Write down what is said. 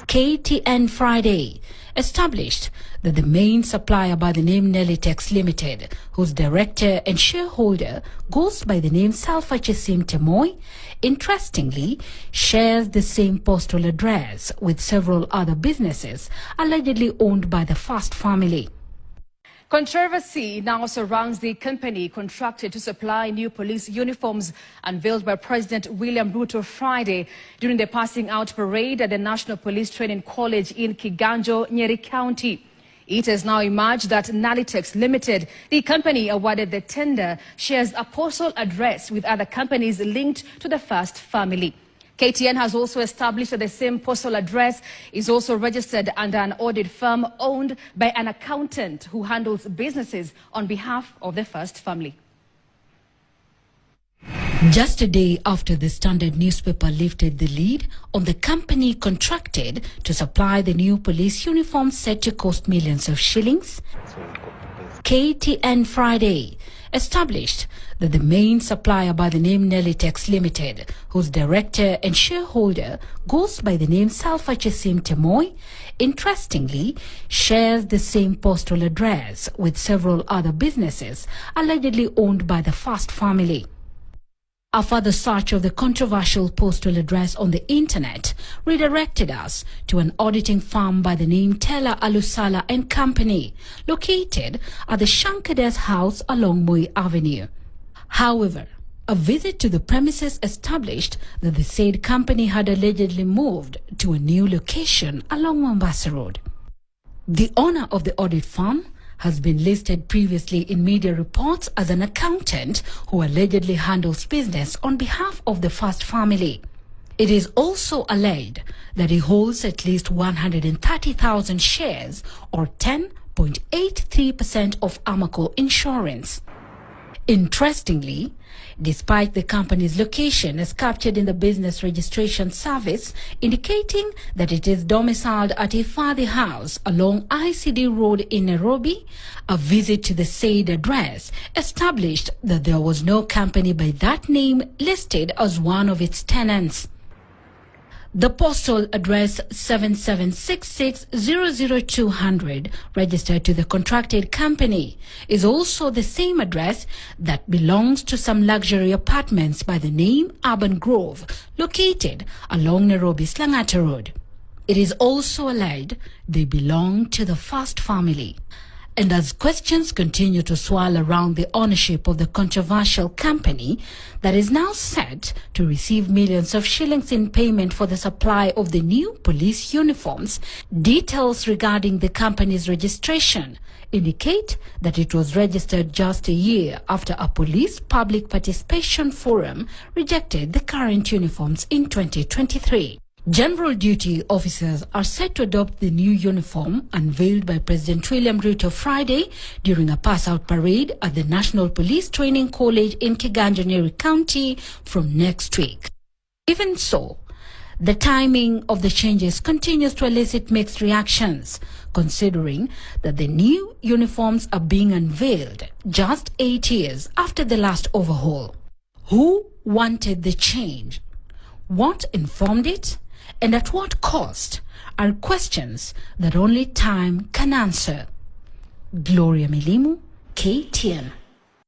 KTN Friday established that the main supplier by the name Nelitex Limited, whose director and shareholder goes by the name Salfachisim Temoy, interestingly shares the same postal address with several other businesses allegedly owned by the Fast family. Controversy now surrounds the company contracted to supply new police uniforms unveiled by President William Ruto Friday during the passing out parade at the National Police Training College in Kiganjo, Nyeri County. It has now emerged that Nelitex Limited, the company awarded the tender, shares a postal address with other companies linked to the Fast family. KTN has also established that the same postal address is also registered under an audit firm owned by an accountant who handles businesses on behalf of the Fast family. Just a day after the Standard newspaper lifted the lead on the company contracted to supply the new police uniforms said to cost millions of shillings, KTN Friday established that the main supplier by the name Nelitex Limited, whose director and shareholder goes by the name Salfachisim Temoy, interestingly shares the same postal address with several other businesses allegedly owned by the Fast family. A further search of the controversial postal address on the internet redirected us to an auditing firm by the name Taylor Alusala and Company, located at the Shankades House along Moi Avenue. However, a visit to the premises established that the said company had allegedly moved to a new location along Mombasa Road. The owner of the audit firm has been listed previously in media reports as an accountant who allegedly handles business on behalf of the Fast family. It is also alleged that he holds at least 130,000 shares or 10.83% of Amaco Insurance. Interestingly, despite the company's location as captured in the business registration service, indicating that it is domiciled at a Fadi house along ICD Road in Nairobi, a visit to the said address established that there was no company by that name listed as one of its tenants. The postal address 7766-00200, registered to the contracted company, is also the same address that belongs to some luxury apartments by the name Urban Grove, located along Nairobi's Langata Road. It is also alleged they belong to the Fast family. And as questions continue to swirl around the ownership of the controversial company that is now set to receive millions of shillings in payment for the supply of the new police uniforms, details regarding the company's registration indicate that it was registered just a year after a police public participation forum rejected the current uniforms in 2023. General duty officers are set to adopt the new uniform unveiled by President William Ruto Friday during a pass-out parade at the National Police Training College in Kiganjo, Nyeri County from next week. Even so, the timing of the changes continues to elicit mixed reactions, considering that the new uniforms are being unveiled just 8 years after the last overhaul. Who wanted the change? What informed it? And at what cost are questions that only time can answer. Gloria Milimu, KTN.